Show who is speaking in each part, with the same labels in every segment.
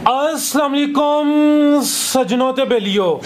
Speaker 1: अस्सलाम वालेकुम सजनों ते बेलियो,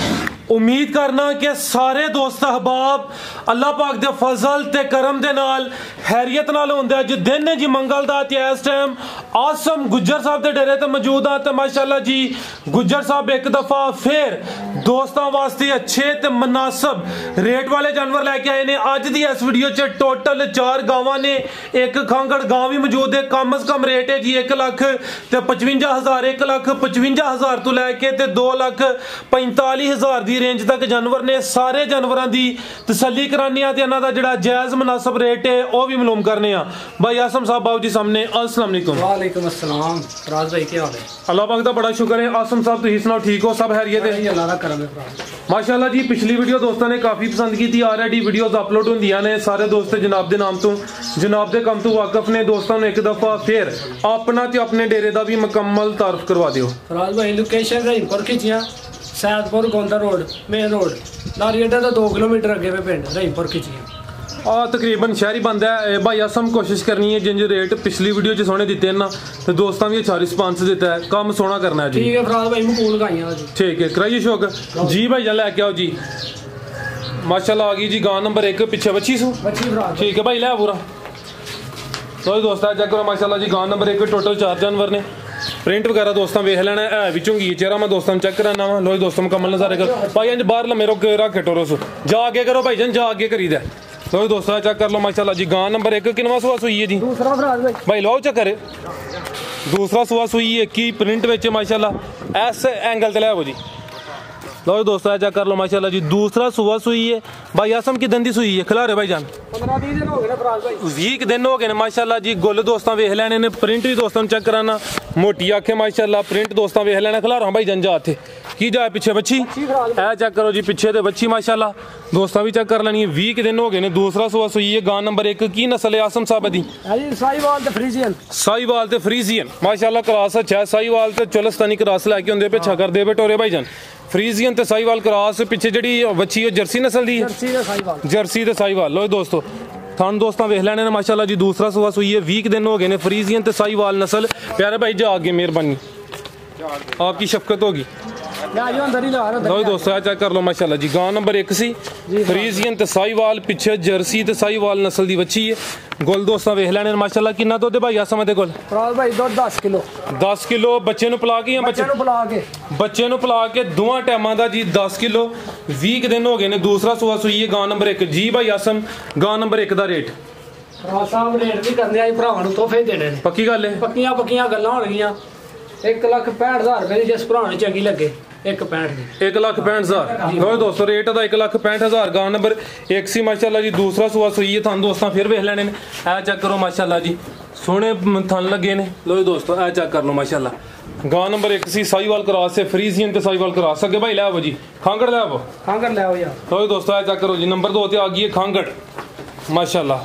Speaker 1: उम्मीद करना कि सारे दोस्त अहबाब अल्लाह पाक दे फजल ते करम दे नाल हैरियत नाल होंदे। अज दिन है जी मंगल दा ते इस टाइम आसम गुज्जर साहब दे डेरे ते मौजूद आ ते माशाअल्लाह जी गुज्जर साहब एक दफ़ा फिर दोस्तों वास्ते अच्छे ते मुनासिब रेट वाले जानवर लेके आए ने। अज दी इस वीडियो च टोटल 4 गावां ने, एक खांगड़ गांव भी मौजूद है। कम अज कम रेट है जी 1,55,000 1,55,000 तो लैके 2,45,000 दी रेंज तक जानवर ने। सारे जानवरों की तसल्ली कराने ते इन्हां दा जिहड़ा जायज़ मुनासिब रेट है वह भी मालूम करने। भाई आसम साहब बाबू जी सामने। अस्सलाम वालेकुम।
Speaker 2: वालेकुम अस्सलाम। फराज भाई क्या हाल है?
Speaker 1: अल्लाह पाक दा बड़ा शुक्र है। आसम साहब तुसीं सुनाओ, ठीक हो? सब खैरियत है?
Speaker 2: अल्लाह दा करम है फराज।
Speaker 1: माशाअल्लाह जी पिछली वीडियो दोस्तों ने काफ़ी पसंद की थी। ऑलरेडी वीडियोस अपलोड होंदियां ने। सारे दोस्त जनाब के नाम तो जनाब के कम तो वाकफ ने। दोस्तों ने एक दफ़ा फिर अपना ते अपने डेरे का भी मुकम्मल तारफ करवा दियो।
Speaker 2: फराज भाई लोकेशन रहीमपुर खिचिया, सैदपुर गोंदा रोड मेन रोड, लारी अड्डा तो 2 किलोमीटर अगे पे पिंड रहीमपुर खिचिया।
Speaker 1: तकरीबन शहरी बंद है। भाई असम कोशिश करनी है जिंज रेट पिछली वीडियो च सोने दिते ना तो दोस्तों भी अच्छा रिस्पांस दिता है। काम सोना करना है जी।
Speaker 2: ठीक है फराज भाई मकूल गाइयां जी।
Speaker 1: ठीक है कराइए शौक जी। भाई जान लैके आओ जी। माशाल्लाह आ गई जी गां नंबर 1 पिछे बच्ची सू। ठीक है भाई लै पूरा। तो दोस्तों चेक करो माशाल्लाह जी गां नंबर 1 टोटल 4 जानवर ने। प्रिंट वगैरह दोस्तों वेख लेना है भी चुंगी चेहरा मैं दोस्तों चेक कराना वा। लो दोस्तों मुकम्मल नजारे करो। भाई अंज बाहर लम्बे रोक रखे टोरोस जा आगे करो भाई जान, जा आगे करी दे। लो दोस्तों चेक कर लो माशाल्लाह जी गां नंबर 1 किनवा सुआ सुई है जी?
Speaker 2: दूसरा फराज
Speaker 1: भाई लो चक्कर दूसरा सुआ सुई है की प्रिंट विच माशाल्लाह एस एंगल ते लै जी। लो दोस्तों चेक कर लो माशाल्लाह जी दूसरा सुआ सुई है। भाई आसम की दंदी सुई है खिलारे भाई जान
Speaker 2: 15-20 दिन हो गए फराज भाई।
Speaker 1: 20 दिन हो गए माशाल्लाह जी। गुल दोस्तों वेख लेने ने। प्रिंट भी दोस्तों चेक कराना मोटी आखे माशाल्लाह। प्रिंट दोस्तों वेख लेना खिलारा भाई जान जा थे की जाए पिछे बच्ची है चेक करो जी। पिछे तो बच्ची माशाल्लाह दोस्तों भी चेक कर लेनी है। 20 दिन हो गए ने। दूसरा सुआ सुई है गां नंबर 1 की नस्ल है आसम साहब दी?
Speaker 2: साहिवाल ते फ्रीजियन।
Speaker 1: साहिवाल ते फ्रीजियन माशाल्लाह क्रॉस अच्छा है। साहिवाल ते चुलस्तानी क्रॉस लैके होंदे पिछा करदे बेटोरे भाई जान। फ्रीजियन ते साहिवाल क्रॉस पिछे जी बच्ची है जर्सी नस्ल दी जर्सी ते साहिवाल। लो दोस्तों थान दोस्तों वेख लेने माशाल्लाह जी दूसरा सुआ सुई है। 20 दिन हो गए ने। फ्रीजियन ते साहिवाल नस्ल प्यारे भाई जा आगे मेहरबानी आपकी शफकत होगी। लो दोस्तों चेक कर लो माशाल्लाह जी गां नंबर 1 सी फ्रीजियन ते साहिवाल पिछे जर्सी ते साहिवाल नस्ल दी बच्ची है। गुल दोस्तों वेख लेने माशाल्लाह कितना दुध भाई आसम दे कोल?
Speaker 2: भाई दुध 10 किलो
Speaker 1: 10 किलो बच्चे नु पिला के या बच्चे नु पिला के दोवां टाइमां दा जी 10 किलो। 20 दिन हो गए ने। दूसरा सुआ सुई है गां नंबर 1 जी। भाई आसम गां नंबर 1 दा रेट
Speaker 2: साहब रेट भी करने आई भरावां नु तोहफे देने ने।
Speaker 1: पक्की गल है?
Speaker 2: पक्कियां गल्लां होणगियां। 1,65,000 रुपए दी जिस भरा नु चंगी लगे
Speaker 1: 1,65,000। लो दोस्तों रेट दा 1,65,000 गां नंबर 1 सी माशाल्लाह जी। दूसरा सुआ सुई है थान दोस्तों फिर वेख लेने ए चेक करो माशाल्लाह जी सोने थन लगे ने। लो दोस्तों ए चेक कर लो माशाल्लाह गां नंबर 1 सी साहिवाल क्रॉस से फ्रीजियन ते साहिवाल क्रॉस अगे भाई लै आवो जी खांगड़ लै आवो यार। लो दोस्तों ए चेक करो जी नंबर 2 ते आ गई है खांगड़ माशाल्लाह।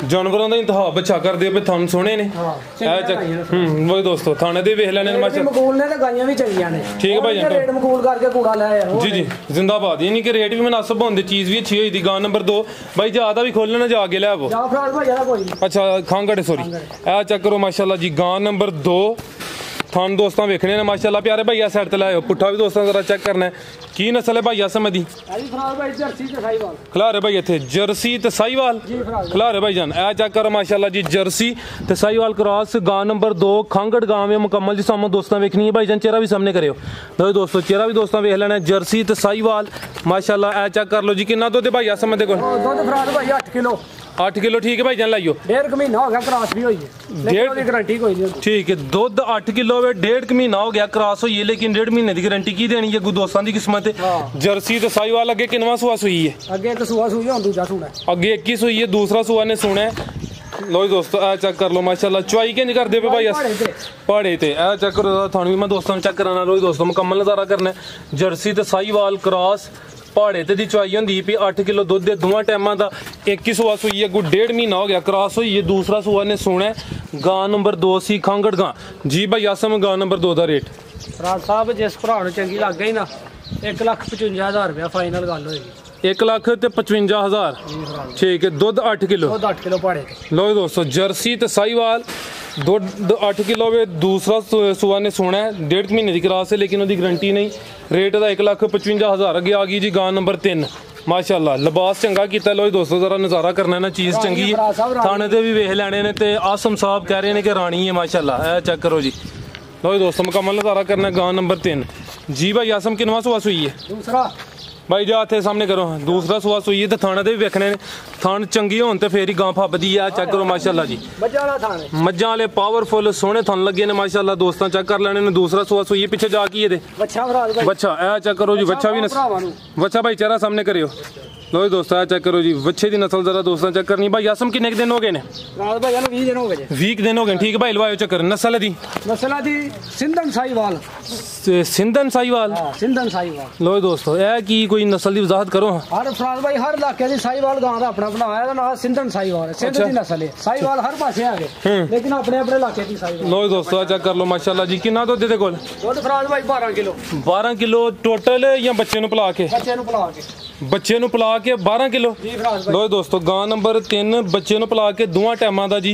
Speaker 1: जानवरों का इंतहा बच्चा कर दे पे थान सोने ने। वही दोस्तों थाने दे वेख लेने ठीक है भाई जी जी जिंदाबाद। यानी कि रेट भी मुनासिब होंदे चीज़ भी अच्छी हुई थी। गां नंबर 2 भाई ज्यादा भी खोलना जा आगे लै वो। अच्छा खांगड़ सॉरी ए चेक करो माशाल्लाह जी गां नंबर 2 थान दोस्तों वेखने ने माशाल्लाह। प्यारे भैया साइड ते लाओ पुट्ठा भी दोस्तों जरा चेक करना है की नस्ल है भाई आसम दी? खिलारे भाई इत्थे जर्सी ते साहिवाल खिलारे भाई जान ए चेक करो माशाल्लाह जी जर्सी ते साहिवाल क्रॉस गां नंबर 2 खांगड़ गांव में मुकम्मल जी सामने दोस्तों वेखनी है भाई जान। चेहरा भी सामने करियो तो दोस्तों चेहरा भी दोस्तों वेख लेना जर्सी ते साहिवाल माशाल्लाह। ए चेक कर लो जी कितना दुध भाई आसम दे कोल? 8 किलो ठीक है भाई जान लाइयो।
Speaker 2: 1.5 महीना हो गया क्रॉस भी हुई है गारंटी कोई नहीं।
Speaker 1: ठीक है दुध 8 किलो 1.5 महीना हो गया क्रॉस हुई है लेकिन 1.5 महीने की गारंटी की देनी है दोस्तों की किस्मत है। जर्सी तो साहिवाल अगे किनवा सुआ सुई है?
Speaker 2: अगे एक सुआ सुई है दूसरा सुना है।
Speaker 1: अगे एक ही सुई है दूसरा सुआ ने सुना है। लो दोस्तों ए चेक कर लो माशाल्लाह चुआई किंज कर दे पे भाई पहाड़े ते ए चेक करो थानू भी मैं दोस्तों चेक कराना। लो दोस्तों मुकम्मल नजारा करना जर्सी ते साहिवाल क्रॉस पहाड़े ते दी चुआई होंदी भी 8 किलो दुध दे दोवां टाइमां दा। एक ही सुआ सुई है 1.5 महीना हो गया क्रॉस हुई है। दूसरा सुआ ने सुना गां नंबर 2 सी खांगड़ गां जी। भाई आसम गां नंबर 2 दा रेट
Speaker 2: राज साहब जिस भरा नु चंगी लग गई ना 1,55,000 रुपया फाइनल गल होएगी।
Speaker 1: 1,55,000
Speaker 2: ਜੀ ਭਰਾ ਜੀ
Speaker 1: ਠੀਕ ਹੈ। ਦੁੱਧ 8 ਕਿਲੋ।
Speaker 2: ਦੁੱਧ 8 ਕਿਲੋ ਪਾੜੇ ਤੇ
Speaker 1: ਲੋ ਦੋਸਤੋ ਜਰਸੀ ਤੇ ਸਾਹੀਵਾਲ ਦੁੱਧ 8 ਕਿਲੋ ਵੇ ਦੂਸਰਾ ਸੂਆ ਨੇ ਸੋਣਾ ਹੈ 1.5 ਮਹੀਨੇ ਦੀ ਕਰਾਸ ਹੈ ਲੇਕਿन ਉਹਦੀ ਗਰੰਟੀ ਨਹੀਂ। ਰੇਟ ਦਾ 1,55,000 ਅੱਗੇ ਆ ਗਈ ਜੀ ਗਾਂ ਨੰਬਰ 3 ਮਾਸ਼ਾਅੱਲਾ ਲਿਬਾਸ ਚੰਗਾ ਕੀਤਾ। ਲੋ ਦੋਸਤੋ ਜ਼ਰਾ ਨਜ਼ਾਰਾ ਕਰਨਾ ਨਾ ਚੀਜ਼ ਚੰਗੀ ਹੈ। ਥਾਣੇ ਤੇ ਵੀ ਵੇਖ ਲੈਣੇ ਨੇ ਤੇ ਆਸਮ ਸਾਹਿਬ ਕਹਿ ਰਹੇ ਨੇ ਕਿ ਰਾਣੀ ਹੈ ਮਾਸ਼ਾਅੱਲਾ। ਇਹ ਚੈੱਕ ਕਰੋ ਜੀ। लो दोस्तों मुकम्मल नज़ारा करना गांव नंबर 3 जी भाई आसम किनवा सुआ सुई है
Speaker 2: दूसरा
Speaker 1: भाई जा थे सामने करो दूसरा सुआ सुई है तो थाने दे भी वेखने थान चंगी होन ते फिर ही गां फबदी है। चेक करो माशाल्लाह जी
Speaker 2: मज्जा वाला थान है
Speaker 1: मज्जां वाले पावरफुल सोहने थन लगे ने माशाल्लाह। दोस्तों चेक कर लेने ने दूसरा सुआ सुई है पीछे जा की है
Speaker 2: बच्चा भरा भाई
Speaker 1: बच्चा ए चेक करो जी बच्चा भी बच्चा भाई चेहरा सामने करियो। लो जी दोस्तों चेक करो जी बच्चे की नस्ल जरा दोस्तों चेक करनी भाई आसम किन्ने दिन हो गए ने
Speaker 2: रात भाई 20 दिन हो गए
Speaker 1: 20 दिन हो गए ठीक है भाई लवायो चक्कर नस्ल दी
Speaker 2: दी सिंधन साहिवाल
Speaker 1: सिंधन साहिवाल
Speaker 2: हां सिंधन साहिवाल।
Speaker 1: लो जी दोस्तों ए की कोई नस्ल की वजाहत करो
Speaker 2: हर फराज भाई हर इलाके दी साहिवाल गां दा अपना बनाया दा नाम सिंधन साहिवाल है सिंध दी नस्ल है साहिवाल हर पासे आ गए लेकिन अपने अपने इलाके दी साहिवाल।
Speaker 1: लो जी दोस्तों चेक कर लो माशाल्लाह जी कितना दुध दे कोल
Speaker 2: दुध फराज भाई 12 किलो
Speaker 1: टोटल या बच्चे नु पिला के बच्चे नु पिला के 12 किलो। लो दोस्तों गां नंबर 3 बच्चे नु पिला के दोवां टाइमां दा जी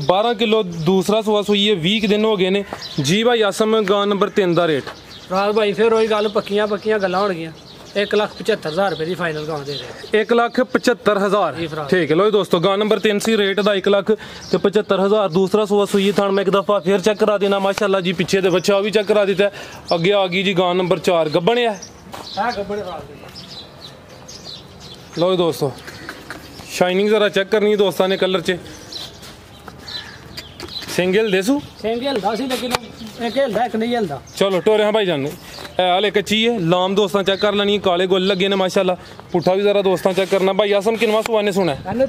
Speaker 1: 12 किलो दूसरा सुआ सुई है 20 दिन हो गए ने जी भाई आसम गां नंबर 3 दा रेट
Speaker 2: रात भाई फिर वही गल पक्कियां गल्लां होणगियां 1,75,000 रुपए की फाइनल गां दे रहे
Speaker 1: 1,75,000 ठीक है। लो दोस्तों गां नंबर 3 सी रेट दा 1,75,000 दूसरा सुआ सुई थान मैं एक दफा फिर चेक करा देना माशाल्लाह जी पीछे दे बच्चा भी चेक करा दिता अगे आ गई जी गां नंबर 4 गब्बन है
Speaker 2: गब्बन।
Speaker 1: लो दोस्तों शाइनिंग जरा चेक करनी है दोस्तों ने कलर च सिंगल देसू
Speaker 2: सिंगल दासी लेकिन एक हिलदा एक नहीं हिलदा।
Speaker 1: चलो टोरे हाँ भाई जान हाल एक अच्छी है लाम दोस्तों चेक कर लेनी काले गोल लगे ने माशाल्लाह पुट्ठा भी जरा दोस्तों चेक करना भाई आसम किनवा सुआ ने सुना है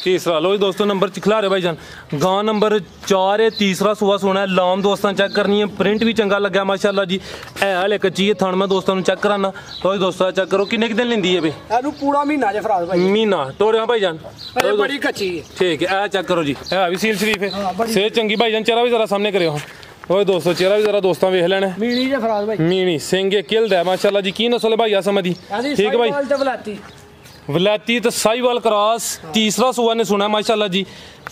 Speaker 1: तीसरा। लो दोस्तों नंबर चिखला रहे भाई जान गां नंबर 4 है तीसरा सुआ सुना है लाम दोस्तों चेक करनी है प्रिंट भी चंगा लगा माशाल्लाह जी। हाल एक अच्छी है थन मैं दोस्तों चेक कराना। लो दोस्तों चेक करो किन्ने दिन लेंदी है भाई
Speaker 2: पूरा महीना जे फराज भाई महीना
Speaker 1: टोरे हाँ भाई जान
Speaker 2: बड़ी कच्ची है ठीक
Speaker 1: है। चेक करो जी है भी सील शरीफ है सेहत चंगी भाई जान चेहरा भी जरा सामने करो ओए दोस्तों चेहरा भी जरा दोस्तों वेख लेना
Speaker 2: मीनी जे फराज भाई मीनी
Speaker 1: सिंह किल्द है माशाल्लाह जी की नस्ल है भाई आसम दी ठीक है भाई वलाती तो साहिवाल क्रॉस तीसरा सुआ ने सुना माशाल्लाह जी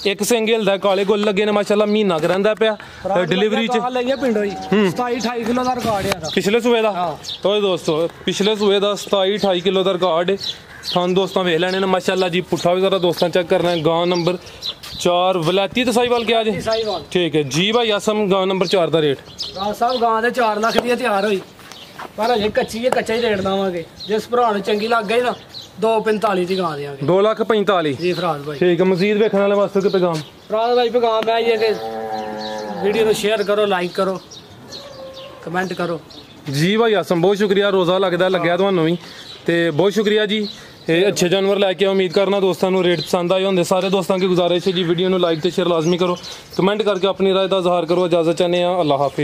Speaker 1: एक सिंगल दा काले गोल लगे ने माशाल्लाह महीना करंदा पिया डिलीवरी च
Speaker 2: पिंडो 27-28 किलो दा रिकॉर्ड है
Speaker 1: पिछले सुए दा। ओए दोस्तों पिछले सुए दा 27-28 किलो दा रिकॉर्ड थान दोस्तों वेख लेने माशाल्लाह जी पुट्ठा भी जरा दोस्तों चेक करना है गां नंबर 4 वलाती तो साहिवाल क्या जी ठीक है जी भाई आसम गां नंबर 4 दा रेट
Speaker 2: साहब गां दे 4 लाख दी तैयार होई पर अजे कच्ची है कच्चा ही रेट देवांगे जिस भरा नु चंगी लग गई ना 245 दी गां देंगे
Speaker 1: 2,45,000 जी
Speaker 2: फराज भाई
Speaker 1: ठीक है। मजीद देखने वाले वास्ते के पैगाम
Speaker 2: फराज भाई पैगाम है ये कि वीडियो को शेयर करो लाइक करो कमेंट करो
Speaker 1: जी भाई आसम बहुत शुक्रिया रोज़ा लगता लग्या तुहानू भी तो बहुत शुक्रिया जी अच्छे जानवर लैके उम्मीद करना दोस्तों को रेट पसंद आए होंगे सारे दोस्तों की गुजारिश है जी वीडियो को लाइक तो शेयर लाजमी करो कमेंट करके अपनी राय का इजहार करो इजाजत चाहते हैं अल्लाह हाफिज़।